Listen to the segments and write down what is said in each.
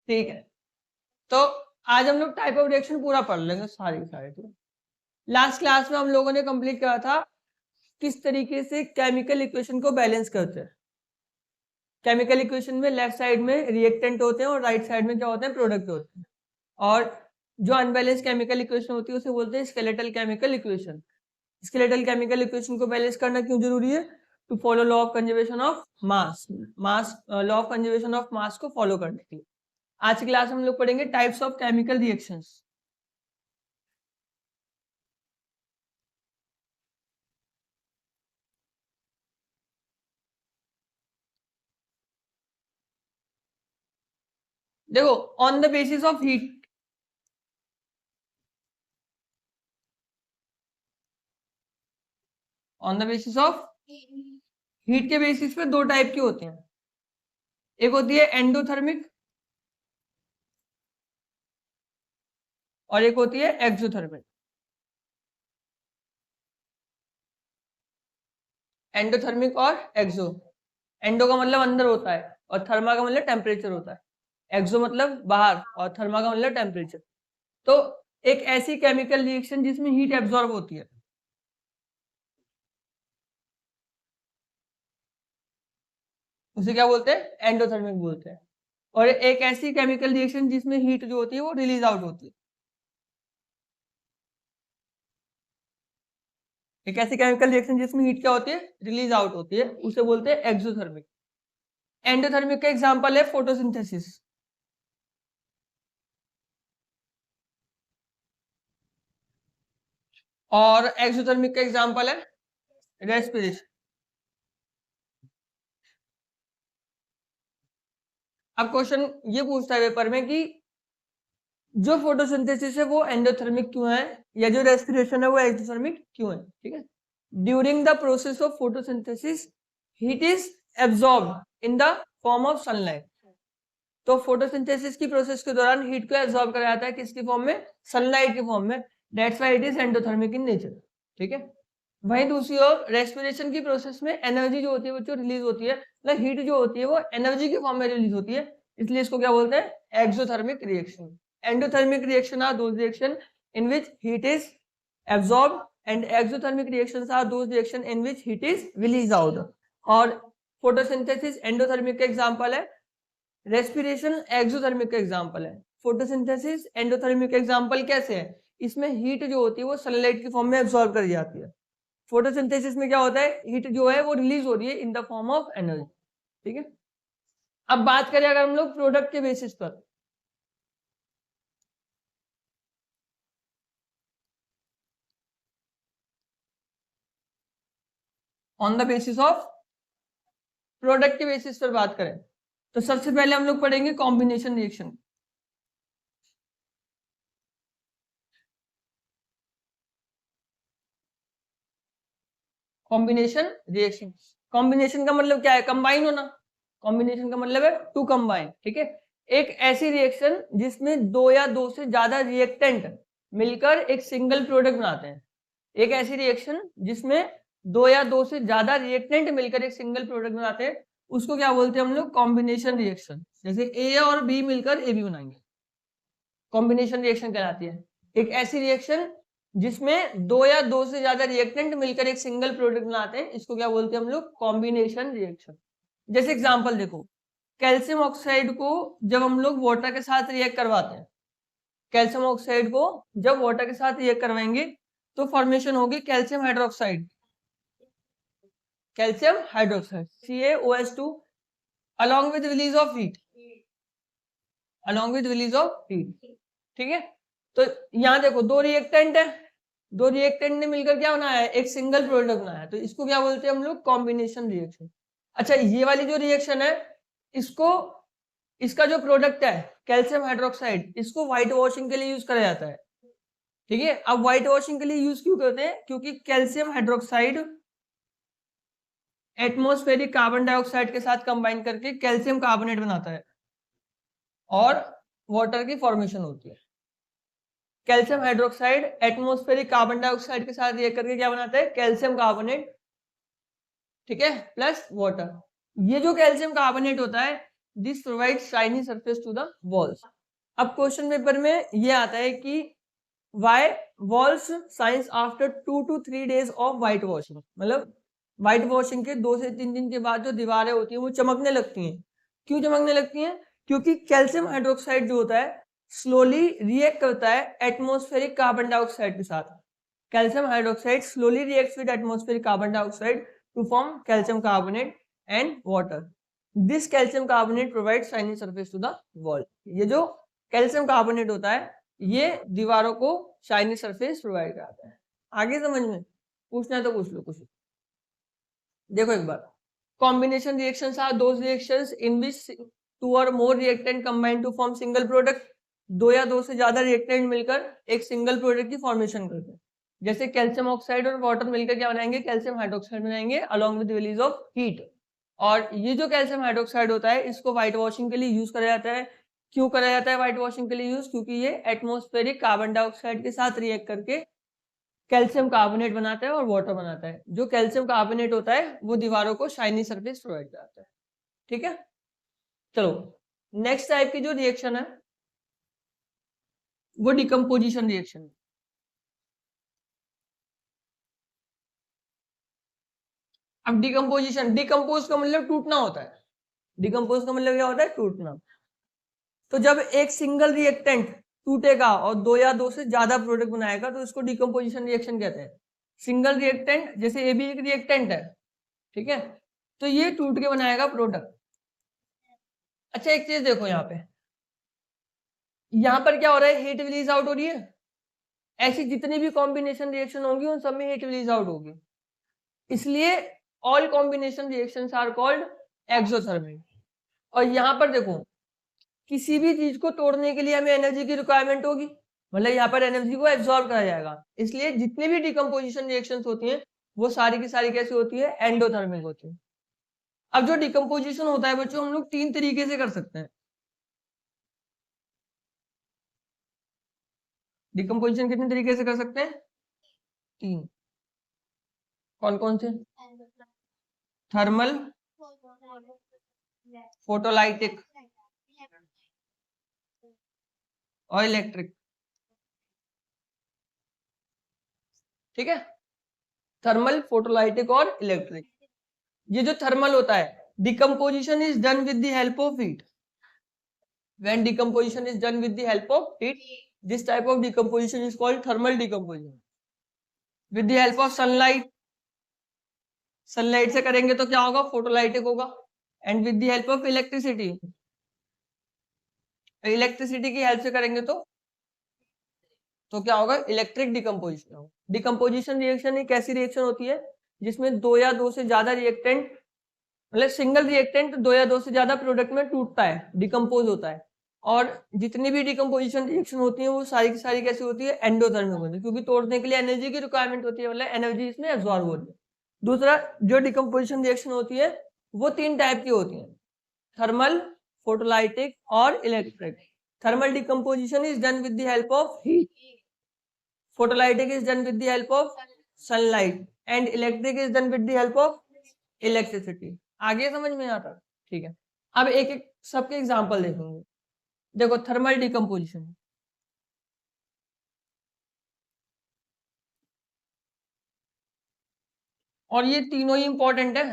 ठीक है, तो आज हम लोग टाइप ऑफ रिएक्शन पूरा पढ़ लेंगे सारी सारे। लास्ट क्लास में हम लोगों ने कंप्लीट करा था किस तरीके से केमिकल इक्वेशन को बैलेंस करते हैं। केमिकल इक्वेशन में लेफ्ट साइड में रिएक्टेंट होते हैं और राइट साइड में क्या होते हैं, प्रोडक्ट होते हैं। और जो अनबैलेंस केमिकल इक्वेशन होती है उसे बोलते हैं skeletal chemical equation. Skeletal chemical equation को बैलेंस करना क्यों जरूरी है? To follow law of conservation of mass, law of conservation of mass को फॉलो करने के लिए। आज की क्लास में हम लोग पढ़ेंगे टाइप्स ऑफ केमिकल रिएक्शंस। देखो, on the basis of heat, on the basis of heat के बेसिस पे दो टाइप के होते हैं। एक होती है एंडोथर्मिक और एक होती है एक्सोथर्मिक। एंडोथर्मिक और एक्सो। एंडो का मतलब अंदर होता है और थर्मा का मतलब टेम्परेचर होता है। एक्सो मतलब बाहर और थर्मा का मतलब टेम्परेचर। तो एक ऐसी केमिकल रिएक्शन जिसमें हीट एब्जॉर्ब होती है उसे क्या बोलते हैं? एंडोथर्मिक बोलते हैं। और एक ऐसी केमिकल रिएक्शन जिसमें हीट जो होती है वो रिलीज आउट होती है, एक ऐसी केमिकल रिएक्शन जिसमें हीट क्या होती है, रिलीज आउट होती है, उसे बोलते हैं एक्सोथर्मिक। एंडोथर्मिक का एग्जांपल है फोटोसिंथेसिस और एक्सोथर्मिक का एग्जांपल है रेस्पिरेशन। अब क्वेश्चन ये पूछता है पेपर में कि जो फोटोसिंथेसिस है वो एंडोथर्मिक क्यों है या जो रेस्पिरेशन है वो एक्सोथर्मिक क्यों है। ठीक है, during the process of photosynthesis heat is absorbed in the form of sunlight. तो फोटोसिंथेसिस की प्रोसेस के दौरान हीट को एब्जॉर्ब कराया जाता है किसकी फॉर्म में? सनलाइट की फॉर्म में। That's why it is endothermic in nature. ठीक है, वहीं दूसरी ओर रेस्पिरेशन की प्रोसेस में एनर्जी जो होती है वो जो रिलीज होती है, मतलब हीट जो होती है वो एनर्जी की फॉर्म में रिलीज होती है, इसलिए इसको क्या बोलते हैं? Exothermic reaction. Endothermic reaction are those reaction in which heat is absorb and exothermic reactions are those reaction in which heat is release out. और फोटोसिंथेसिस एंडोथर्मिक का एग्जांपल है, रेस्पिरेशन एक्सोथर्मिक का एग्जांपल है। फोटोसिंथेसिस एंडोथर्मिक का example कैसे है? इसमें heat जो होती है वो सनलाइट की फॉर्म में एब्जॉर्ब करी जाती है। फोटोसिंथेसिस में क्या होता है, हीट जो है वो रिलीज हो रही है in the form of energy. ठीक है, अब बात करें अगर हम लोग प्रोडक्ट के बेसिस पर, on the basis of product के बेसिस पर बात करें तो सबसे पहले हम लोग पढ़ेंगे combination reaction. Combination reaction, combination का मतलब क्या है? कंबाइन होना। कॉम्बिनेशन का मतलब है टू कंबाइन। ठीक है, एक ऐसी रिएक्शन जिसमें दो या दो से ज्यादा रिएक्टेंट मिलकर एक सिंगल प्रोडक्ट बनाते हैं। एक ऐसी रिएक्शन जिसमें दो या दो से ज्यादा रिएक्टेंट मिलकर एक सिंगल प्रोडक्ट बनाते हैं उसको क्या बोलते हैं हम लोग? Combination reaction. जैसे ए और बी मिलकर ए बी बनाएंगे, कॉम्बिनेशन रिएक्शन कहलाती है। एक ऐसी रिएक्शन जिसमें दो या दो से ज्यादा रिएक्टेंट मिलकर एक सिंगल प्रोडक्ट बनाते हैं इसको क्या बोलते हैं हम लोग? Combination reaction. जैसे एग्जांपल देखो, कैल्शियम ऑक्साइड को जब हम लोग वाटर के साथ रिएक्ट करवाते हैं, कैल्शियम ऑक्साइड को जब वाटर के साथ रिएक्ट करवाएंगे तो फॉर्मेशन होगी calcium hydroxide, calcium hydroxide CaOH2 along with release of heat, along with release of heat। ठीक है, तो यहाँ देखो दो रिएक्टेंट है, दो रिएक्टेंट ने मिलकर क्या बनाया है? एक सिंगल प्रोडक्ट बनाया है, तो इसको क्या बोलते हैं हम लोग? Combination reaction. अच्छा, ये वाली जो रिएक्शन है इसको, इसका जो प्रोडक्ट है कैल्शियम हाइड्रोक्साइड, इसको व्हाइट वॉशिंग के लिए यूज करा जाता है। ठीक है, अब व्हाइट वॉशिंग के लिए यूज क्यों करते हैं? क्योंकि calcium hydroxide atmospheric carbon dioxide के साथ कंबाइन करके कैल्शियम कार्बोनेट बनाता है और वाटर की फॉर्मेशन होती है। Calcium hydroxide atmospheric carbon dioxide के साथ रिएक्ट करके क्या बनाता है? Calcium carbonate. ठीक है, प्लस वाटर। ये जो कैल्शियम कार्बोनेट होता है this provide shiny surface to the walls. अब क्वेश्चन पेपर में ये आता है कि why walls science after 2 to 3 days of white washing, मतलब व्हाइट वॉशिंग के 2 से 3 दिन के बाद जो दीवारें होती हैं वो चमकने लगती हैं। क्यों चमकने लगती हैं? क्योंकि कैल्शियम हाइड्रोक्साइड जो होता है स्लोली रिएक्ट करता है एटमॉस्फेरिक कार्बन डाइऑक्साइड के साथ। Calcium hydroxide slowly reacts with atmospheric carbon dioxide to form calcium carbonate and water. This calcium carbonate provides shiny surface to the wall. ये जो कैल्शियम कार्बोनेट होता है ये दीवारों को शाइनी सरफेस प्रोवाइड कराता है। आगे समझ में पूछना है तो पूछ लो कुछ। देखो एक बार, combination reactions are those reactions in which 2 or more reactant combine to form single product। 2 या 2 से ज्यादा रिएक्टेंट मिलकर एक सिंगल प्रोडक्ट की फॉर्मेशन करते हैं। जैसे कैल्शियम ऑक्साइड और वाटर मिलकर क्या बनाएंगे? कैल्शियम हाइड्रोक्साइड बनाएंगे along with release of heat. और ये जो कैल्शियम हाइड्रोक्साइड होता है इसको व्हाइट वॉशिंग के लिए यूज करा जाता है। क्यों करा जाता है व्हाइट वॉशिंग के लिए यूज? क्योंकि ये एटमॉस्फेरिक कार्बन डाइऑक्साइड के साथ रिएक्ट करके कैल्शियम कार्बोनेट बनाता है और वाटर बनाता है। जो कैल्शियम कार्बोनेट होता है वो दीवारों को शाइनी सरफेस प्रोवाइड कराता है। ठीक है, चलो नेक्स्ट टाइप की जो रिएक्शन है वो डिकम्पोजिशन रिएक्शन है। अब डिकम्पोजिशन, डिकम्पोज का मतलब टूटना होता है। डिकम्पोज का मतलब क्या होता है? टूटना। तो जब एक सिंगल रिएक्टेंट टूटेगा और 2 या 2 से ज्यादा प्रोडक्ट बनाएगा तो इसको डिकम्पोजिशन रिएक्शन कहते हैं। सिंगल रिएक्टेंट, जैसे ए भी एक रिएक्टेंट है, ठीक है, तो ये टूट के बनाएगा प्रोडक्ट। अच्छा एक चीज देखो यहाँ पे, यहाँ पर क्या हो रहा है? हीट रिलीज आउट हो रही है। ऐसी जितनी भी कॉम्बिनेशन रिएक्शन होंगी उन सब में हीट रिलीज आउट होगी, इसलिए all combination reactions are called exothermic. और यहाँ पर देखो, किसी भी चीज को तोड़ने के लिए हमें एनर्जी की रिक्वायरमेंट होगी, मतलब यहाँ पर एनर्जी को एब्जॉर्ब करा जाएगा। इसलिए जितनी भी डिकम्पोजिशन रिएक्शंस होती हैं वो सारी की सारी कैसी होती है? एंडोथर्मिक होती है। अब जो डिकम्पोजिशन होता है बच्चों, हम लोग 3 तरीके से कर सकते हैं। डिकम्पोजिशन कितने तरीके से कर सकते हैं? 3। कौन कौन से? थर्मल, फोटोलाइटिक और इलेक्ट्रिक। ठीक है, थर्मल, फोटोलाइटिक और इलेक्ट्रिक। ये जो थर्मल होता है, decomposition is done with the help of heat. When decomposition is done with the help of heat, this type of decomposition is called thermal decomposition. With the help of sunlight, sunlight से करेंगे तो क्या होगा? Photolytic होगा। And with the help of electricity, electricity की help से करेंगे तो क्या होगा? इलेक्ट्रिक डिकम्पोजिशन होगा। डिकम्पोजिशन रिएक्शन एक ऐसी रिएक्शन होती है जिसमें 2 या 2 से ज्यादा रिएक्टेंट, मतलब सिंगल रिएक्टेंट 2 या 2 से ज्यादा प्रोडक्ट में टूटता है, डिकम्पोज होता है। और जितनी भी डिकम्पोजिशन रिएक्शन होती है वो सारी की सारी कैसी होती है? एंडोथर्मिक होती है, क्योंकि तोड़ने के लिए एनर्जी की रिक्वायरमेंट होती है, मतलब एनर्जी इसमें एब्जॉर्ब होती है। दूसरा जो डिकम्पोजिशन रिएक्शन होती है वो 3 टाइप की होती है, थर्मल, फोटोलाइटिक और electric. Thermal decomposition is done with the help of heat, photolytic is done with the help of sunlight and electric is done with the help of electricity। आगे समझ में आता? ठीक है, अब एक एक सबके एग्जांपल देखेंगे। देखो थर्मल डिकम्पोजिशन, और ये तीनों ही इंपॉर्टेंट है,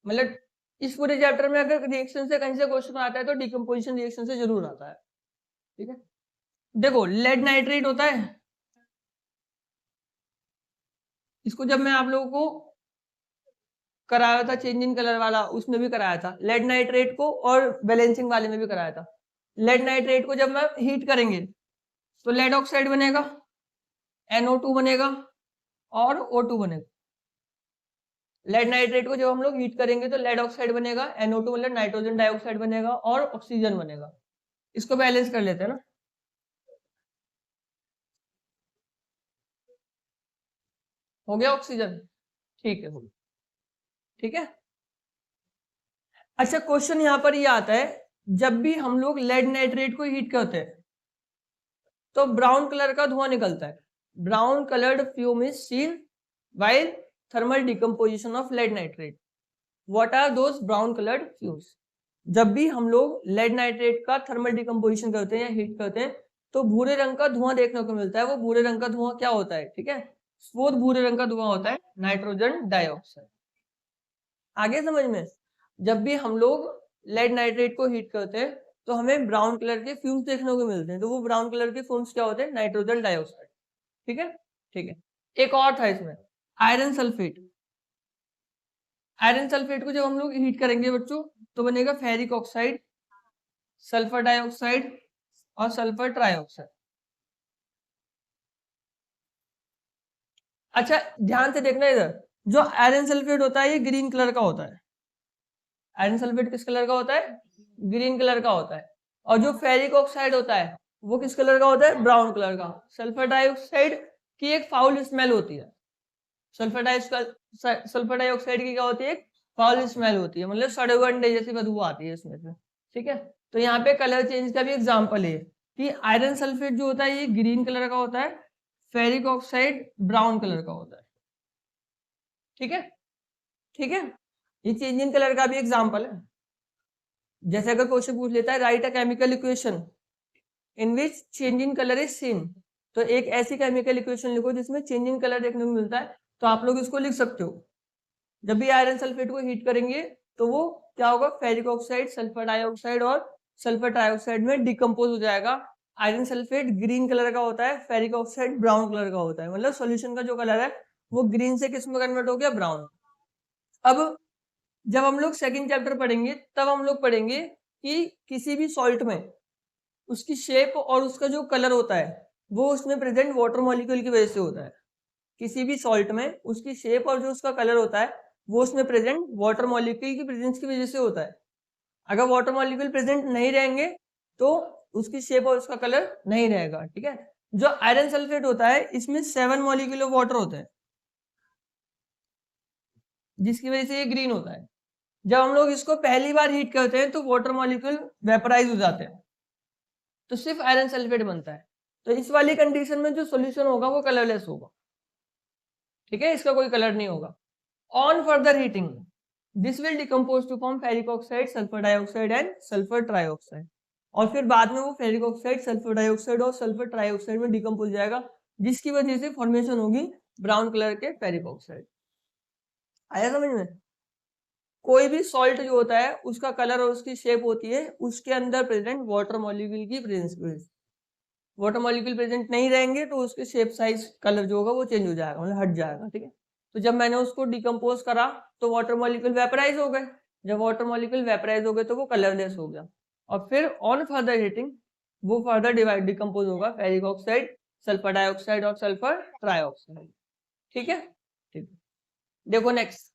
मतलब इस पूरे चैप्टर में अगर रिएक्शन से कहीं से क्वेश्चन आता है तो डिकम्पोजिशन रिएक्शन से जरूर आता है। ठीक है, देखो लेड नाइट्रेट होता है, इसको जब मैं आप लोगों को कराया था चेंज इन कलर वाला, उसमें भी कराया था लेड नाइट्रेट को, और बैलेंसिंग वाले में भी कराया था। लेड नाइट्रेट को जब मैं हीट करेंगे तो लेड ऑक्साइड बनेगा, NO2 बनेगा और O2 बनेगा। लेड नाइट्रेट को जब हम लोग हीट करेंगे तो लेड ऑक्साइड बनेगा, NO2 मतलब नाइट्रोजन डाइऑक्साइड बनेगा और ऑक्सीजन बनेगा। इसको बैलेंस कर लेते हैं ना, हो गया ऑक्सीजन। ठीक है, हो गया। ठीक है, अच्छा क्वेश्चन यहाँ पर ये आता है, जब भी हम लोग लेड नाइट्रेट को हीट करते हैं तो ब्राउन कलर का धुआं निकलता है, brown coloured fume is seen while thermal decomposition of lead nitrate. What are those brown coloured fumes? जब भी हम लोग लेड नाइट्रेट का थर्मल डिकम्पोजिशन करते हैं या हीट करते हैं तो भूरे रंग का धुआं देखने को मिलता है। वो भूरे रंग का धुआं क्या होता है? ठीक है, वो भूरे रंग का धुआं होता है नाइट्रोजन डाइऑक्साइड। आगे समझ में? जब भी हम लोग लेड नाइट्रेट को हीट करते हैं तो हमें ब्राउन कलर के फ्यूम्स देखने को मिलते हैं। तो वो ब्राउन कलर के फ्यूम्स क्या होते हैं? Nitrogen dioxide. ठीक है, ठीक है। एक और था इसमें, आयरन सल्फेट। आयरन सल्फेट को जब हम लोग हीट करेंगे बच्चों तो बनेगा फेरिक ऑक्साइड, सल्फर डाइऑक्साइड और सल्फर ट्राइऑक्साइड। अच्छा, ध्यान से देखना इधर, जो आयरन सल्फेट होता है ये ग्रीन कलर का होता है। आयरन सल्फेट किस कलर का होता है? ग्रीन कलर का होता है। और जो फेरिक ऑक्साइड होता है वो किस कलर का होता है? ब्राउन कलर का। सल्फर डाइऑक्साइड की एक फाउल स्मेल होती है। सल्फर डाइऑक्साइड की क्या होती है? फाउल स्मेल होती है, मतलब सड़े हुए अंडे जैसी बदबू आती है इसमें से। ठीक है, तो यहाँ पे कलर चेंज का भी एग्जांपल है कि आयरन सल्फेट जो होता है ये ग्रीन कलर का होता है, फेरिक ऑक्साइड ब्राउन कलर का होता है। ठीक है, ठीक है, ये चेंज इन कलर का भी एग्जांपल है। जैसे अगर क्वेश्चन पूछ लेता है right a chemical equation in which change in colour is seen, तो एक ऐसी केमिकल इक्वेशन लिखो जिसमें चेंज इन कलर देखने को मिलता है। तो आप लोग इसको लिख सकते हो, जब भी आयरन सल्फेट को हीट करेंगे तो वो क्या होगा? फेरिक ऑक्साइड, सल्फर डाइऑक्साइड और सल्फर ट्राइऑक्साइड में डिकम्पोज हो जाएगा। आयरन सल्फेट ग्रीन कलर का होता है, फेरिक ऑक्साइड ब्राउन कलर का होता है, मतलब सॉल्यूशन का जो कलर है वो ग्रीन से किस में कन्वर्ट हो गया? ब्राउन। अब जब हम लोग सेकंड चैप्टर पढ़ेंगे तब हम लोग पढ़ेंगे कि किसी भी सॉल्ट में उसकी शेप और उसका जो कलर होता है वो उसमें प्रेजेंट वाटर मॉलिक्यूल की वजह से होता है। किसी भी सॉल्ट में उसकी शेप और जो उसका कलर होता है वो उसमें प्रेजेंट वाटर मॉलिक्यूल की प्रेजेंस की वजह से होता है। अगर वाटर मॉलिक्यूल प्रेजेंट नहीं रहेंगे तो उसकी शेप और उसका कलर नहीं रहेगा। ठीक है, जो आयरन सल्फेट होता है इसमें 7 मॉलिक्यूल ऑफ वाटर होता है जिसकी वजह से ये ग्रीन होता है। जब हम लोग इसको पहली बार हीट करते हैं तो वाटर मॉलिक्यूल वेपराइज हो जाते हैं, तो सिर्फ आयरन सल्फेट बनता है। तो इस वाली कंडीशन में जो सॉल्यूशन होगा वो कलरलेस होगा। ठीक है, इसका कोई कलर नहीं होगा। On further heating this will decompose to form ferric oxide, sulphur dioxide and sulphur trioxide. और फिर बाद में वो फेरिक ऑक्साइड, सल्फर डाइऑक्साइड और सल्फर ट्राइऑक्साइड में डिकम्पोज हो जाएगा, जिसकी वजह से फॉर्मेशन होगी ब्राउन कलर के फेरिक ऑक्साइड। आया समझ में? कोई भी सॉल्ट जो होता है उसका कलर और उसकी शेप होती है उसके अंदर प्रेजेंट वाटर मॉलिक्यूल की प्रेजेंस की वजह से। वाटर मॉलिक्यूल प्रेजेंट नहीं रहेंगे तो उसके शेप, साइज, कलर जो होगा वो चेंज हो जाएगा, मतलब हट जाएगा। ठीक है, तो जब मैंने उसको डिकम्पोज करा तो वाटर मॉलिक्यूल वेपराइज हो गए। जब वाटर मॉलिक्यूल वेपराइज हो गए तो वो कलरलेस हो गया। और फिर ऑन फर्दर हीटिंग वो फर्दर डिवाइड डिकम्पोज होगा फेरिक ऑक्साइड, सल्फर डाइऑक्साइड और सल्फर ट्राइऑक्साइड। ठीक है, ठीक है। देखो नेक्स्ट,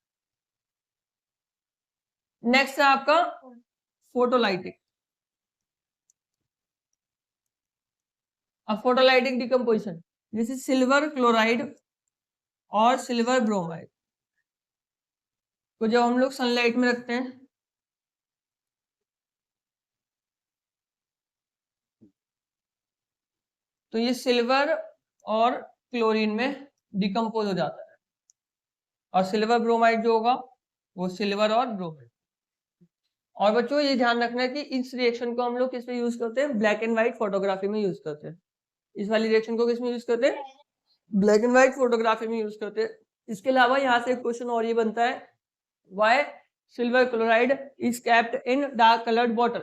नेक्स्ट है आपका फोटोलाइटिक। अब फोटोलाइटिक डिकम्पोजिशन जैसे सिल्वर क्लोराइड और सिल्वर ब्रोमाइड को जब हम लोग सनलाइट में रखते हैं तो ये सिल्वर और क्लोरीन में डिकम्पोज हो जाता है, और सिल्वर ब्रोमाइड जो होगा वो सिल्वर और ब्रोमाइड। और बच्चों ये ध्यान रखना है कि इस रिएक्शन को हम लोग किस में यूज करते हैं? ब्लैक एंड व्हाइट फोटोग्राफी में यूज करते हैं। इस वाली रिएक्शन को किस में यूज करते हैं? ब्लैक एंड व्हाइट फोटोग्राफी में यूज करते हैं। इसके अलावा यहाँ से एक क्वेश्चन और ये बनता है, why silver chloride is kept in dark coloured bottle.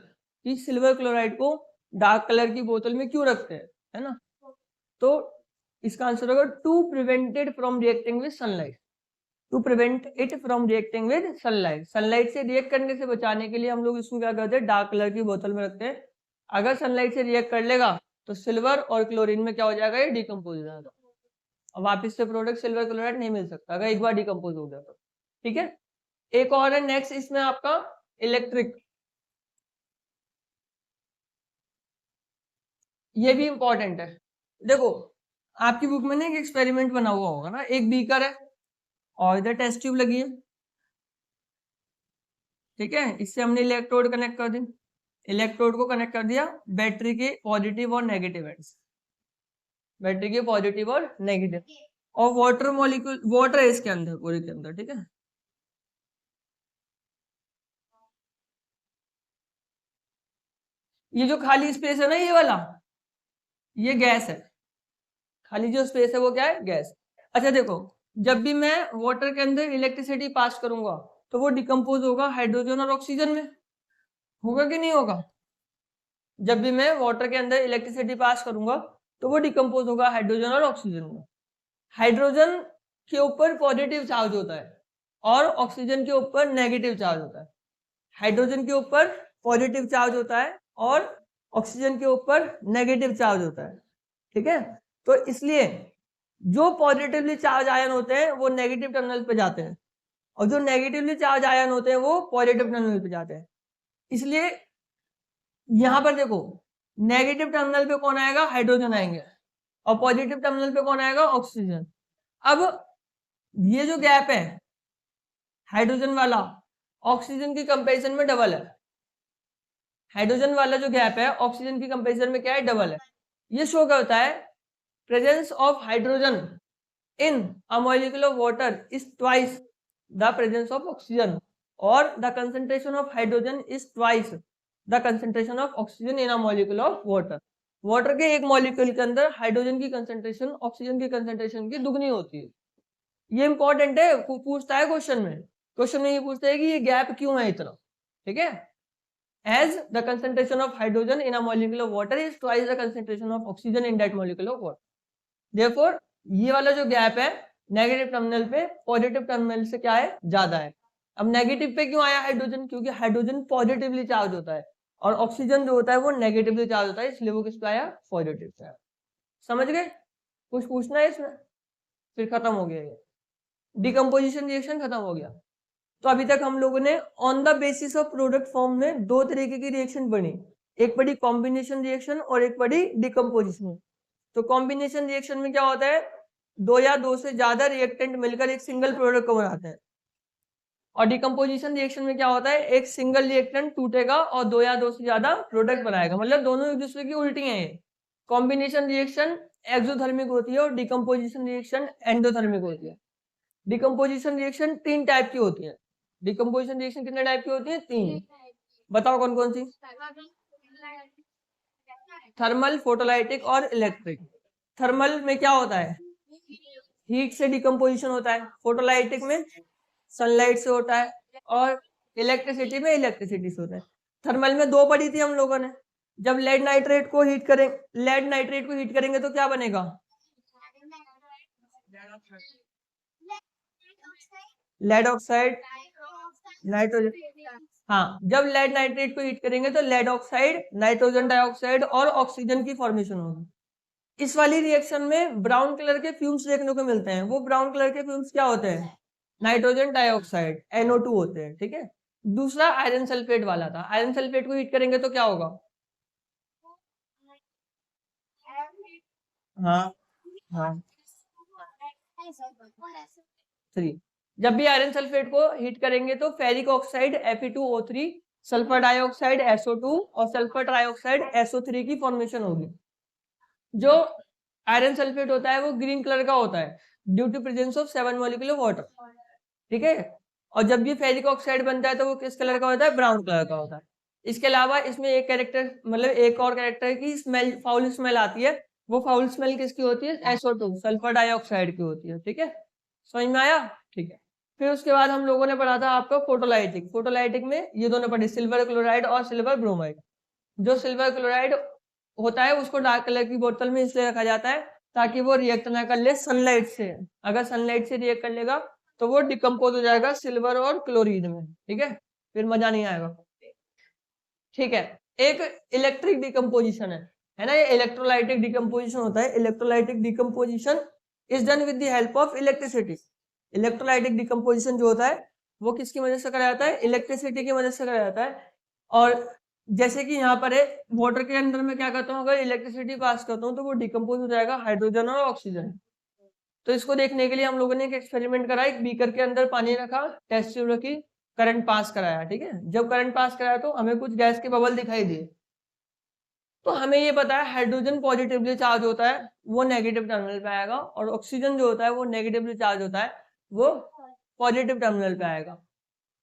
कि सिल्वर क्लोराइड को डार्क कलर की बोतल में क्यों रखते हैं, है ना? तो इसका आंसर होगा to prevented from reacting with sunlight. To prevent it from reacting with sunlight. Sunlight से रिएक्ट करने से बचाने के लिए हम लोग इसको क्या करते हैं? डार्क कलर की बोतल में रखते हैं। अगर सनलाइट से रिएक्ट कर लेगा तो सिल्वर और क्लोरीन में क्या हो जाएगा? ये डिकम्पोज हो जाएगा। अब वापिस से प्रोडक्ट सिल्वर क्लोराइड नहीं मिल सकता अगर एक बार डिकम्पोज हो गया तो। ठीक है, एक और है नेक्स्ट इसमें आपका इलेक्ट्रिक। ये भी इंपॉर्टेंट है। देखो आपकी बुक में ना एक एक्सपेरिमेंट बना हुआ होगा ना, एक बीकर है और इधर टेस्ट ट्यूब लगी है। ठीक है, इससे हमने इलेक्ट्रोड कनेक्ट कर दी, इलेक्ट्रोड को कनेक्ट कर दिया बैटरी के पॉजिटिव और नेगेटिव एंड्स, बैटरी के पॉजिटिव और नेगेटिव। और वाटर मॉलिक्यूल, वाटर है इसके अंदर, पूरे के अंदर। ठीक है, ये जो खाली स्पेस है ना, ये वाला, ये गैस है। खाली जो स्पेस है वो क्या है? गैस। अच्छा देखो, जब भी मैं वाटर के अंदर इलेक्ट्रिसिटी पास करूंगा तो वो डिकम्पोज होगा हाइड्रोजन और ऑक्सीजन में, होगा कि नहीं होगा? जब भी मैं वाटर के अंदर इलेक्ट्रिसिटी पास करूंगा तो वो डिकम्पोज होगा हाइड्रोजन और ऑक्सीजन में। हाइड्रोजन के ऊपर पॉजिटिव चार्ज होता है और ऑक्सीजन के ऊपर नेगेटिव चार्ज होता है। हाइड्रोजन के ऊपर पॉजिटिव चार्ज होता है और ऑक्सीजन के ऊपर नेगेटिव चार्ज होता है, ठीक है। तो इसलिए जो पॉजिटिवली चार्ज आयन होते हैं वो नेगेटिव टर्मिनल पे जाते हैं और जो नेगेटिवली चार्ज आयन होते हैं वो पॉजिटिव टर्मिनल पे जाते हैं। इसलिए यहां पर देखो, नेगेटिव टर्मिनल पे कौन आएगा? हाइड्रोजन आएंगे, और पॉजिटिव टर्मिनल पे कौन आएगा? ऑक्सीजन। अब ये जो गैप है हाइड्रोजन वाला ऑक्सीजन की कंपैरिजन में डबल है। हाइड्रोजन वाला जो गैप है ऑक्सीजन की कंपैरिजन में क्या है? डबल है। ये शो करता है presence of hydrogen in a molecule of water is twice the presence of oxygen, or the concentration of hydrogen is twice the concentration of oxygen in a molecule of water. Water के एक molecule के अंदर hydrogen की concentration oxygen की concentration की दुगनी होती है। ये इंपॉर्टेंट है, पूछता है क्वेश्चन में। क्वेश्चन में ये पूछता है कि ये गैप क्यों है इतना, ठीक है। As the concentration of hydrogen in a molecule of water is twice the concentration of oxygen in that molecule of water. Therefore, ये वाला जो गैप है नेगेटिव टर्मिनल पे पॉजिटिव टर्मिनल से क्या है? ज्यादा है। अब नेगेटिव पे क्यों आया हाइड्रोजन? क्योंकि हाइड्रोजन पॉजिटिवली चार्ज होता है और ऑक्सीजन जो होता है वो नेगेटिवली चार्ज होता है, इसलिए वो किस पे आया? पॉजिटिव पे आया। समझ गए? कुछ पूछना है इसमें? फिर खत्म हो गया, ये डिकम्पोजिशन रिएक्शन खत्म हो गया। तो अभी तक हम लोगों ने on the basis of product form में दो तरीके की रिएक्शन पढ़ी, एक पढ़ी कॉम्बिनेशन रिएक्शन और एक पढ़ी डिकम्पोजिशन। तो कॉम्बिनेशन रिएक्शन में क्या होता है? दो या दो से ज्यादा रिएक्टेंट मिलकर एक सिंगल प्रोडक्ट को बनाते हैं। और डिकम्पोजिशन रिएक्शन में क्या होता है? एक सिंगल रिएक्टेंट टूटेगा और दो या दो से ज्यादा प्रोडक्ट बनाएगा, मतलब दोनों एक दूसरे की उल्टी हैं। ये कॉम्बिनेशन रिएक्शन एक्सोथर्मिक होती है और डिकम्पोजिशन रिएक्शन एंडोथर्मिक होती है। डिकम्पोजिशन रिएक्शन तीन टाइप की होती है। डिकम्पोजिशन रिएक्शन कितने टाइप की होती है? तीन। बताओ कौन कौन सी? थर्मल, फोटोलाइटिक और इलेक्ट्रिक। थर्मल में क्या होता है? हीट से डिकम्पोजिशन होता है। फोटोलाइटिक में सनलाइट से होता है और इलेक्ट्रिसिटी में इलेक्ट्रिसिटी से होता है। थर्मल में दो पढ़ी थी हम लोगों ने। जब लेड नाइट्रेट को हीट करेंगे तो क्या बनेगा? Lead oxide, nitrogen. हाँ, जब लेड नाइट्रेट को हीट करेंगे तो लेड ऑक्साइड, नाइट्रोजन डाइऑक्साइड और ऑक्सीजन की फॉर्मेशन होगी। इस वाली रिएक्शन में ब्राउन कलर के फ्यूम्स देखने को मिलते हैं। वो ब्राउन कलर के फ्यूम्स क्या होते हैं? नाइट्रोजन डाइऑक्साइड, NO2 होते हैं, ठीक है। दूसरा आयरन सल्फेट वाला था। आयरन सल्फेट को हीट करेंगे तो क्या होगा? हाँ हाँ, 3। जब भी आयरन सल्फेट को हीट करेंगे तो ferric oxide Fe2O3, sulphur dioxide SO2 और सल्फर ट्राइऑक्साइड SO3 की फॉर्मेशन होगी। जो आयरन सल्फेट होता है वो ग्रीन कलर का होता है due to presence of 7 molecule of water, ठीक है। और जब भी फेरिक ऑक्साइड बनता है तो वो किस कलर का होता है? ब्राउन कलर का होता है। इसके अलावा इसमें एक कैरेक्टर, मतलब एक और कैरेक्टर की स्मेल, फाउल स्मेल आती है। वो फाउल स्मेल किसकी होती है? SO2, सल्फर डाइऑक्साइड की होती है, ठीक है। समझ में आया? ठीक है। फिर उसके बाद हम लोगों ने पढ़ा था आपका फोटोलाइटिक। फोटोलाइटिक में ये दोनों पढ़े, सिल्वर क्लोराइड और सिल्वर ब्रोमाइड। जो सिल्वर क्लोराइड होता है उसको डार्क कलर की बोतल में इसलिए रखा जाता है ताकि वो रिएक्ट ना कर ले सनलाइट से। अगर सनलाइट से रिएक्ट कर लेगा तो वो डिकम्पोज हो जाएगा सिल्वर और क्लोरीन में, ठीक है। फिर मजा नहीं आएगा, ठीक है। एक इलेक्ट्रिक डिकम्पोजिशन है ना, ये इलेक्ट्रोलाइटिक डिकम्पोजिशन होता है। Electrolytic decomposition is done with the help of electricity. Electrolytic decomposition जो होता है वो किसकी मदद से कराया जाता है? इलेक्ट्रिसिटी की मदद से कराया जाता है। और जैसे कि यहाँ पर है, वाटर के अंदर में क्या करता हूँ, अगर इलेक्ट्रिसिटी पास करता हूँ तो वो डिकम्पोज हो जाएगा हाइड्रोजन और ऑक्सीजन। तो इसको देखने के लिए हम लोगों ने एक एक्सपेरिमेंट करा, एक बीकर के अंदर पानी रखा, टेस्ट ट्यूब रखी, करंट पास कराया, ठीक है। जब करंट पास कराया तो हमें कुछ गैस के बबल दिखाई दिए। तो हमें ये पता है हाइड्रोजन पॉजिटिवली चार्ज होता है, वो नेगेटिव टर्मिनल पे आएगा, और ऑक्सीजन जो होता है वो नेगेटिवली चार्ज होता है, वो पॉजिटिव टर्मिनल पे आएगा।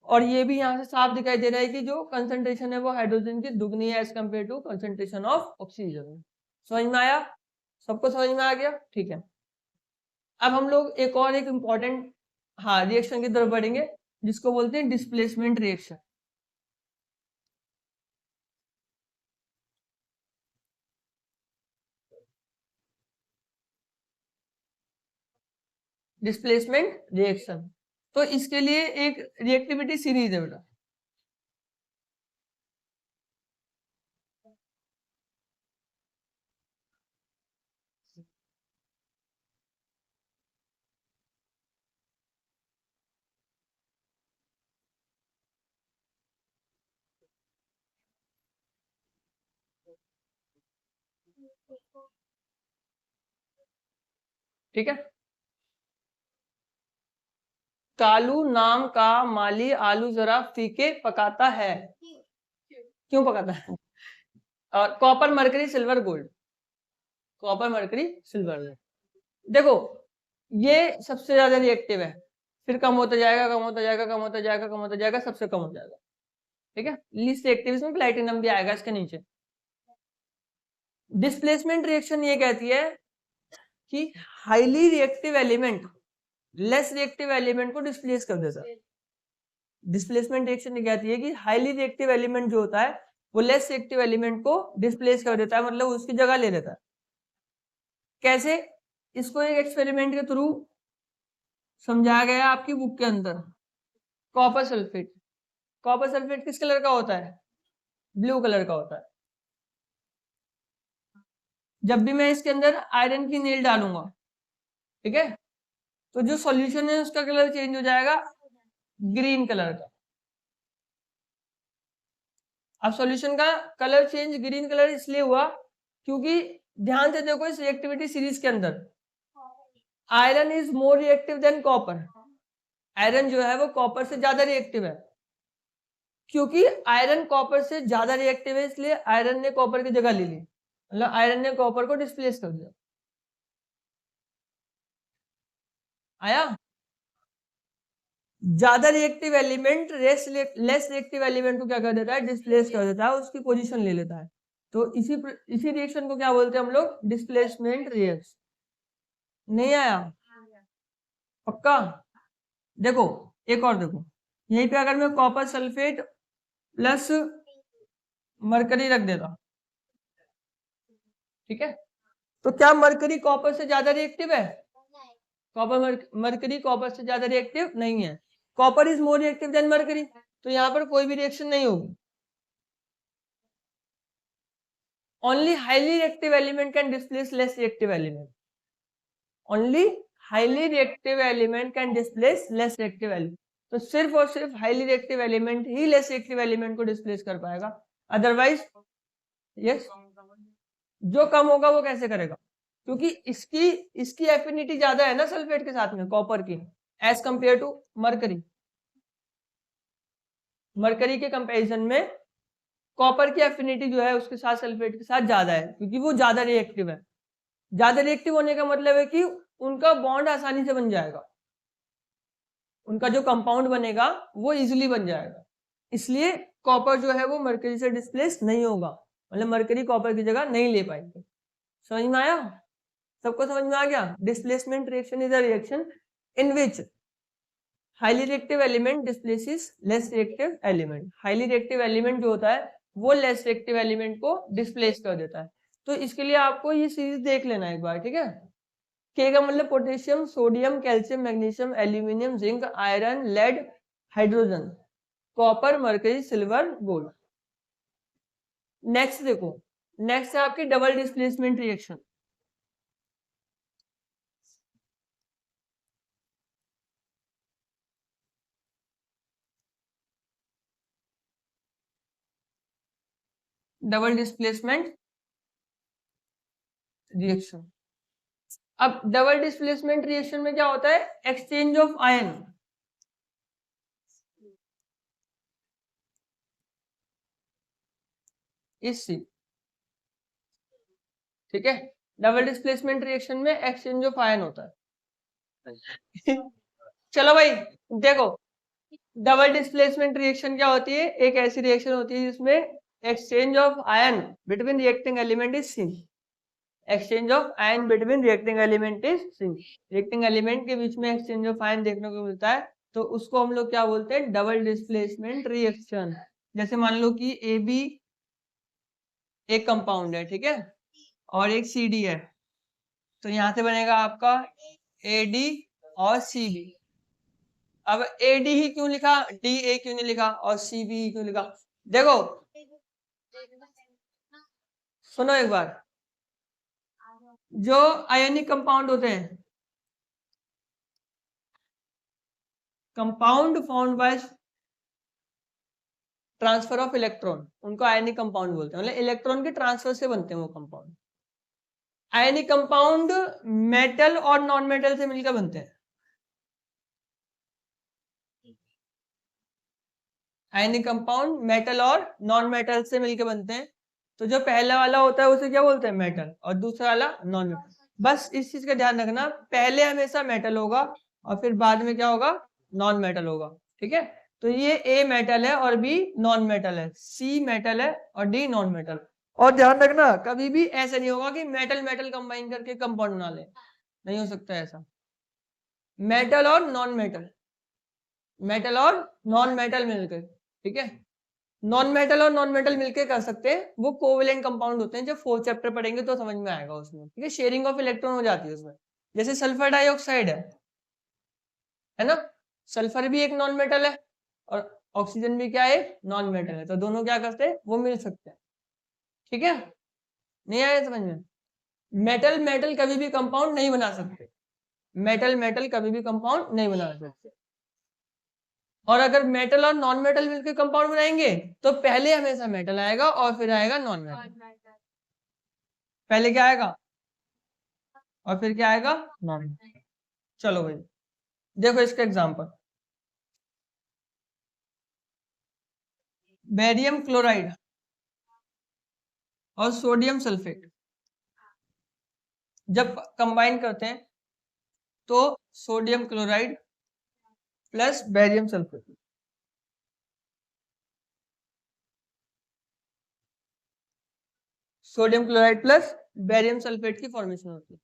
और ये भी यहाँ से साफ दिखाई दे रहा है कि जो कंसंट्रेशन है वो हाइड्रोजन की दुगनी है as compare to concentration of oxygen. समझ में आया? सबको समझ में आ गया? ठीक है। अब हम लोग एक और एक इम्पॉर्टेंट रिएक्शन की तरफ बढ़ेंगे जिसको बोलते हैं डिस्प्लेसमेंट रिएक्शन। डिस्प्लेसमेंट रिएक्शन, तो इसके लिए एक रिएक्टिविटी सीरीज है बेटा। ठीक है। कालू नाम का माली आलू जरा फीके पकाता है। क्यों पकाता है? और copper mercury silver gold, copper mercury silver gold. देखो ये सबसे ज्यादा रिएक्टिव है, फिर कम होता जाएगा, कम होता जाएगा, कम होता जाएगा, कम होता जाएगा, सबसे कम हो जाएगा। ठीक है, लीस्ट रिएक्टिव इसमें प्लैटिनम भी आएगा इसके नीचे। डिस्प्लेसमेंट रिएक्शन ये कहती है कि highly reactive element less reactive element को डिस्प्लेस कर देता है। डिस्प्लेसमेंट रिएक्शन ये कहती है कि हाईली रिएक्टिव एलिमेंट जो होता है वो लेस रिएक्टिव एलिमेंट को डिस्प्लेस कर देता है, मतलब उसकी जगह ले लेता है। कैसे? इसको एक एक्सपेरिमेंट के थ्रू समझाया गया आपकी बुक के अंदर। कॉपर सल्फेट, कॉपर सल्फेट किस कलर का होता है? ब्लू कलर का होता है। जब भी मैं इसके अंदर आयरन की नील डालूंगा, ठीक है, तो जो सॉल्यूशन है उसका कलर चेंज हो जाएगा ग्रीन कलर का। अब सॉल्यूशन का कलर चेंज ग्रीन कलर इसलिए हुआ क्योंकि ध्यान से देखो इस रिएक्टिविटी सीरीज के अंदर iron is more reactive than copper. Iron जो है वो कॉपर से ज्यादा रिएक्टिव है। क्योंकि आयरन कॉपर से ज्यादा रिएक्टिव है इसलिए आयरन ने कॉपर की जगह ले ली, मतलब आयरन ने कॉपर को डिस्प्लेस कर दिया। आया? ज्यादा reactive element less reactive element को क्या कर देता है? डिस्प्लेस कर देता है, उसकी पोजीशन ले लेता है। तो इसी रिएक्शन को क्या बोलते हैं हम लोग? Displacement reaction. नहीं आया? पक्का? देखो एक और देखो, यहीं पे अगर मैं कॉपर सल्फेट प्लस मरकरी रख देता, ठीक है, तो क्या मरकरी कॉपर से ज्यादा रिएक्टिव है? कॉपर मरकरी कॉपर से ज्यादा रिएक्टिव नहीं है। Copper is more reactive than mercury, तो यहाँ पर कोई भी रिएक्शन नहीं होगी। Only highly reactive element can displace less reactive element. Only highly reactive element can displace less reactive element. तो सिर्फ और सिर्फ हाईली रिएक्टिव एलिमेंट ही लेस रिएक्टिव एलिमेंट को डिस्प्लेस कर पाएगा, अदरवाइज यस, जो कम होगा वो कैसे करेगा? क्योंकि इसकी एफिनिटी ज्यादा है ना सल्फेट के साथ में, कॉपर की, as compare to mercury. Mercury के कंपैरिजन में कॉपर की एफिनिटी जो है उसके साथ सल्फेट के साथ ज्यादा है, क्योंकि वो ज्यादा रिएक्टिव है। ज्यादा रिएक्टिव होने का मतलब है कि उनका बॉन्ड आसानी से बन जाएगा, उनका जो कंपाउंड बनेगा वो इजिली बन जाएगा। इसलिए कॉपर जो है वो मरकरी से डिस्प्लेस नहीं होगा, मतलब मरकरी कॉपर की जगह नहीं ले पाएंगे। समझ में आया? सबको समझ में आ गया? Displacement reaction is a reaction in which highly reactive element displaces less reactive element. Highly reactive element जो होता है वो लेस रिएक्टिव एलिमेंट को डिस्प्लेस कर देता है। तो इसके लिए आपको ये सीरीज देख लेना एक बार, ठीक है। के का मतलब potassium, sodium, calcium, magnesium, aluminium, zinc, iron, lead, hydrogen, copper, mercury, silver, gold. Next देखो, नेक्स्ट है आपकी double displacement reaction. Double displacement reaction. अब डबल डिस्प्लेसमेंट रिएक्शन में क्या होता है? Exchange of ion. इससे, ठीक है, डबल डिस्प्लेसमेंट रिएक्शन में एक्सचेंज ऑफ आयन होता है। चलो भाई देखो, डबल डिस्प्लेसमेंट रिएक्शन क्या होती है? एक ऐसी रिएक्शन होती है जिसमें exchange of ion between reacting element is seen. Exchange of ion between reacting element is seen. Reacting element के बीच में एक्सचेंज ऑफ आयन देखने को मिलता है, तो उसको हम लोग क्या बोलते हैं? Double displacement reaction. जैसे मान लो कि ए बी एक कंपाउंड है, ठीक है, और एक सी डी है, तो यहां से बनेगा आपका ए डी और सी बी। अब ए डी ही क्यों लिखा, डी ए क्यों नहीं लिखा और सी बी क्यों लिखा? देखो सुनो एक बार, जो आयनिक कंपाउंड होते हैं, compound found by transfer of electron, उनको आयनिक कंपाउंड बोलते हैं, मतलब इलेक्ट्रॉन के ट्रांसफर से बनते हैं वो कंपाउंड। आयनिक कंपाउंड मेटल और नॉन मेटल से मिलकर बनते हैं। आयनिक कंपाउंड मेटल और नॉन मेटल से मिलकर बनते हैं। तो जो पहला वाला होता है उसे क्या बोलते हैं? मेटल, और दूसरा वाला नॉन मेटल। बस इस चीज का ध्यान रखना, पहले हमेशा मेटल होगा और फिर बाद में क्या होगा? नॉन मेटल होगा, ठीक है। तो ये ए मेटल है और बी नॉन मेटल है, सी मेटल है और डी नॉन मेटल। और ध्यान रखना, कभी भी ऐसा नहीं होगा कि मेटल मेटल कंबाइन करके कंपाउंड बना ले, नहीं हो सकता ऐसा। मेटल और नॉन मेटल, मेटल और नॉन मेटल मिलकर, ठीक है। नॉन मेटल और नॉन मेटल मिलकर कर सकते हैं, वो कोवेलेंट कंपाउंड होते हैं, जब फोर्थ चैप्टर पढ़ेंगे तो समझ में आएगा उसमें, ठीक है। शेयरिंग ऑफ इलेक्ट्रॉन हो जाती है उसमें, जैसे सल्फर डाइऑक्साइड है ना, सल्फर भी एक नॉन मेटल है और ऑक्सीजन भी क्या है? नॉन मेटल है, तो दोनों क्या करते हैं? वो मिल सकते हैं, ठीक है। नहीं आया समझ में? मेटल मेटल कभी भी कंपाउंड नहीं बना सकते, मेटल मेटल कभी भी कंपाउंड नहीं बना सकते। और अगर मेटल और नॉन मेटल मिलकर कंपाउंड बनाएंगे तो पहले हमेशा मेटल आएगा और फिर आएगा नॉन मेटल। पहले क्या आएगा और फिर क्या आएगा? Non metal. चलो भाई देखो इसका एग्जांपल, बेरियम क्लोराइड और सोडियम सल्फेट जब कंबाइन करते हैं तो sodium chloride plus barium sulphate, sodium chloride plus barium sulphate की फॉर्मेशन होती है।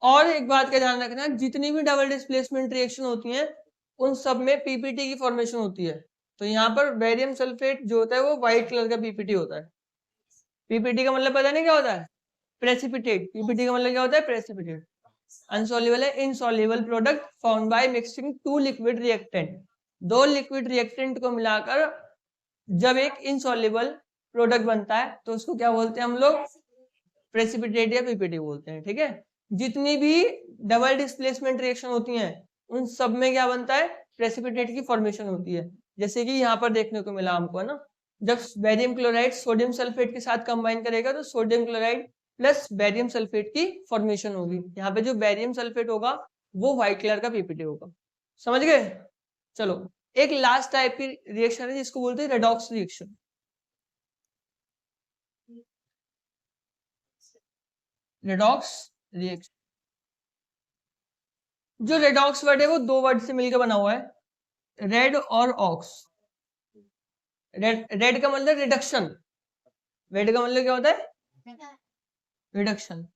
और एक बात का ध्यान रखना, जितनी भी डबल डिस्प्लेसमेंट रिएक्शन होती हैं उन सब में पीपीटी की फॉर्मेशन होती है। तो यहाँ पर बेरियम सल्फेट जो होता है वो व्हाइट कलर का पीपीटी होता है। पीपीटी का मतलब पता नहीं क्या होता है? प्रेसिपिटेट। पीपीटी का मतलब क्या होता है? प्रेसिपिटेट। अनसॉल्युबल है insoluble product found by mixing two liquid reactant. दो लिक्विड रिएक्टेंट को मिलाकर जब एक इनसॉल्युबल प्रोडक्ट बनता है तो उसको क्या बोलते हैं हम लोग? प्रेसिपिटेट या पीपीटी बोलते हैं, ठीक है। जितनी भी डबल डिस्प्लेसमेंट रिएक्शन होती हैं उन सब में क्या बनता है? प्रेसिपिटेट की फॉर्मेशन होती है। जैसे कि यहाँ पर देखने को मिला हमको, है ना, जब बेरियम क्लोराइड सोडियम सल्फेट के साथ कंबाइन करेगा तो sodium chloride plus barium sulphate की फॉर्मेशन होगी। यहाँ पे जो बेरियम सल्फेट होगा वो व्हाइट कलर का पीपीटी होगा। समझ गए? चलो एक लास्ट टाइप की रिएक्शन है जिसको बोलते हैं रेडॉक्स रिएक्शन। रेडॉक्स रिएक्शन, जो रेडॉक्स वर्ड है वो दो वर्ड से मिलकर बना हुआ है, रेड और ऑक्स। रेड का मतलब रिडक्शन, रेड का मतलब क्या होता है? रिडक्शन।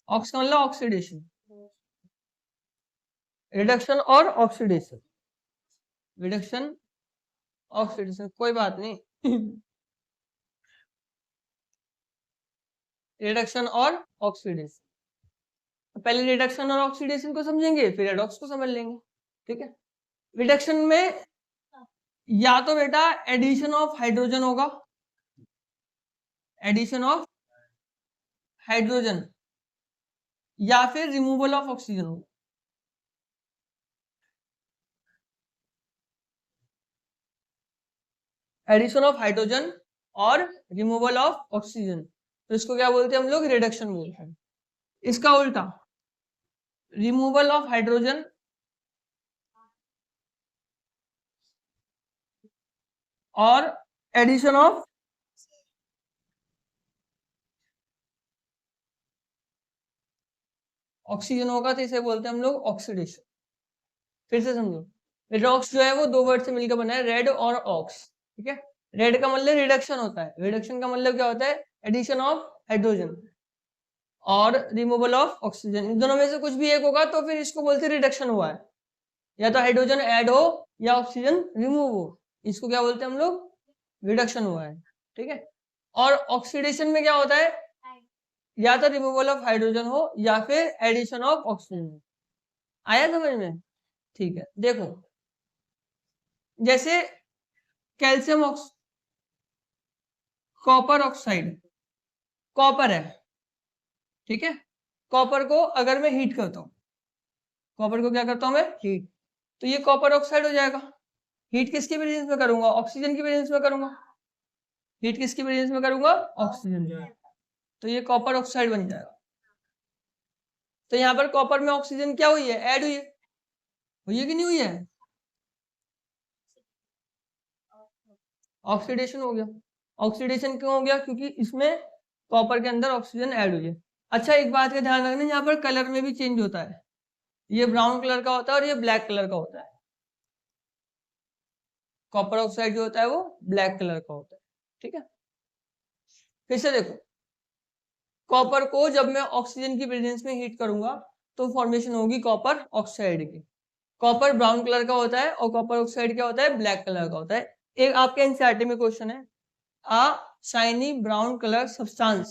ऑक्स का मतलब ऑक्सीडेशन, रिडक्शन और ऑक्सीडेशन, रिडक्शन ऑक्सीडेशन, कोई बात नहीं। रिडक्शन और ऑक्सीडेशन, पहले रिडक्शन और ऑक्सीडेशन को समझेंगे फिर रेडॉक्स को समझ लेंगे, ठीक है। रिडक्शन में या तो बेटा एडिशन ऑफ हाइड्रोजन होगा, एडिशन ऑफ हाइड्रोजन, या फिर रिमूवल ऑफ ऑक्सीजन होगा। एडिशन ऑफ हाइड्रोजन और रिमूवल ऑफ ऑक्सीजन, तो इसको क्या बोलते हैं हम लोग? रिडक्शन बोलते हैं। इसका उल्टा रिमूवल ऑफ हाइड्रोजन और एडिशन ऑफ ऑक्सीजन होगा, तो इसे बोलते हैं हम लोग ऑक्सीडेशन। फिर से समझो, रेडॉक्स जो है वो दो वर्ड से मिलकर बना है, रेड और ऑक्स, ठीक है। रेड का मतलब रिडक्शन होता है, रिडक्शन का मतलब क्या होता है, एडिशन ऑफ हाइड्रोजन और रिमूवल ऑफ ऑक्सीजन, इन दोनों में से कुछ भी एक होगा तो फिर इसको बोलते हैं रिडक्शन हुआ है, या तो हाइड्रोजन ऐड हो या ऑक्सीजन रिमूव हो, इसको क्या बोलते हैं हम लोग, रिडक्शन हुआ है, ठीक है। और ऑक्सीडेशन में क्या होता है, या तो रिमूवल ऑफ हाइड्रोजन हो या फिर एडिशन ऑफ ऑक्सीजन हो। आया समझ में, ठीक है। देखो जैसे calcium ox copper oxide, copper है, ठीक है। कॉपर को अगर मैं हीट करता हूं, कॉपर को क्या करता हूं मैं, हीट, तो ये कॉपर ऑक्साइड हो जाएगा। हीट किसकी प्रेजेंस में करूंगा, ऑक्सीजन की प्रेजेंस में करूंगा, हीट किसकी प्रेजेंस में करूंगा, ऑक्सीजन की, तो ये कॉपर ऑक्साइड बन जाएगा। तो यहाँ पर कॉपर में ऑक्सीजन क्या हुई है, ऐड हुई है कि नहीं हुई है, ऑक्सीडेशन हो गया। ऑक्सीडेशन क्यों हो गया, क्योंकि इसमें कॉपर के अंदर ऑक्सीजन ऐड हुई है। अच्छा एक बात का ध्यान रखना, यहाँ पर कलर में भी चेंज होता है, ये ब्राउन कलर का होता है और ये ब्लैक कलर का होता है। कॉपर ऑक्साइड जो होता है वो ब्लैक कलर का होता है, ठीक है। फिर से देखो, कॉपर को जब मैं ऑक्सीजन की प्रेजेंस में हीट करूंगा तो फॉर्मेशन होगी कॉपर ऑक्साइड की। कॉपर ब्राउन कलर का होता है और कॉपर ऑक्साइड क्या होता है, ब्लैक कलर का होता है। एक आपके एनसीईआरटी में क्वेश्चन है, a shiny brown color substance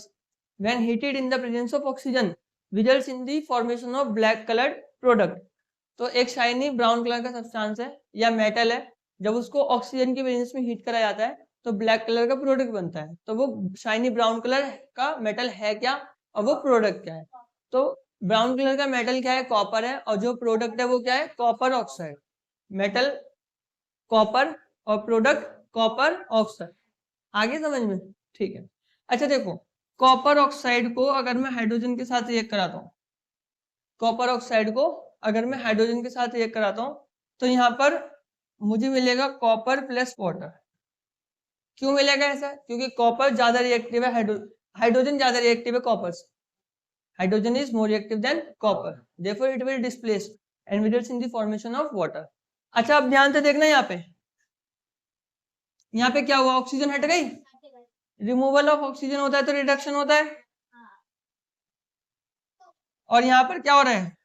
when heated in the presence of oxygen results in the formation of black colored product। तो एक शाइनी ब्राउन कलर का सब्सटेंस है या मेटल है, जब उसको ऑक्सीजन की प्रेजेंस में हीट करा जाता है तो ब्लैक कलर का प्रोडक्ट बनता है। तो वो शाइनी ब्राउन कलर का मेटल है क्या और वो प्रोडक्ट क्या है, तो ब्राउन कलर का मेटल क्या है, कॉपर है, और जो प्रोडक्ट है वो क्या है, कॉपर ऑक्साइड। मेटल कॉपर और प्रोडक्ट कॉपर ऑक्साइड, आगे समझ में, ठीक है। अच्छा देखो, कॉपर ऑक्साइड को अगर मैं हाइड्रोजन के साथ रिएक्ट कराता हूँ, कॉपर ऑक्साइड को अगर मैं हाइड्रोजन के साथ रिएक्ट कराता हूँ तो यहाँ पर मुझे मिलेगा कॉपर प्लस वाटर। क्यों मिलेगा ऐसा, क्योंकि कॉपर ज्यादा रिएक्टिव है, हाइड्रोजन ज्यादा रिएक्टिव है कॉपर से, hydrogen is more reactive than copper, therefore it will displace and results in the formation of water. अच्छा अब ध्यान से देखना, यहाँ पे क्या हुआ, ऑक्सीजन हट गई, रिमूवल ऑफ ऑक्सीजन होता है तो रिडक्शन होता है, और यहाँ पर क्या हो रहा है,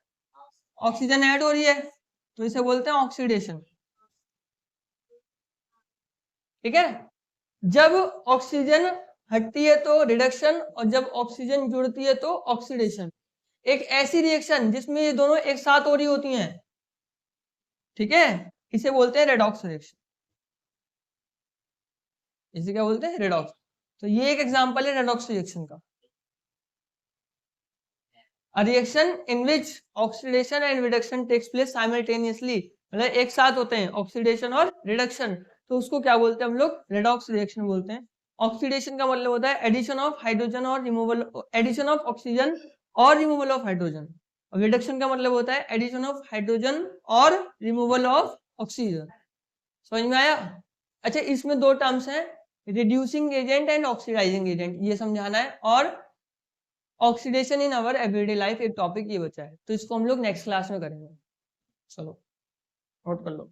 ऑक्सीजन ऐड हो रही है, तो इसे बोलते हैं ऑक्सीडेशन, ठीक है। जब ऑक्सीजन हटती है तो रिडक्शन, और जब ऑक्सीजन जुड़ती है तो ऑक्सीडेशन। एक ऐसी रिएक्शन जिसमें ये दोनों एक साथ हो रही होती हैं, ठीक है, इसे बोलते हैं रेडॉक्स रिएक्शन, इसे क्या बोलते हैं, रेडॉक्स। तो ये एक एग्जांपल है रेडॉक्स रिएक्शन का, a reaction in which oxidation and reduction takes place simultaneously, मतलब एक साथ होते हैं ऑक्सीडेशन और रिडक्शन, तो उसको क्या बोलते हैं हम लोग, रेडॉक्स रिएक्शन बोलते हैं। ऑक्सीडेशन का मतलब होता है एडिशन ऑफ हाइड्रोजन और रिमूवल, एडिशन ऑफ ऑक्सीजन और रिमूवल ऑफ हाइड्रोजन, और रिडक्शन का मतलब होता है एडिशन ऑफ हाइड्रोजन और रिमूवल ऑफ ऑक्सीजन। समझ में आया। अच्छा इसमें दो टर्म्स हैं, reducing agent and oxidizing agent, ये समझाना है, और oxidation in our everyday life, एक टॉपिक ये बचा है, तो इसको हम लोग नेक्स्ट क्लास में करेंगे। चलो नोट कर लो।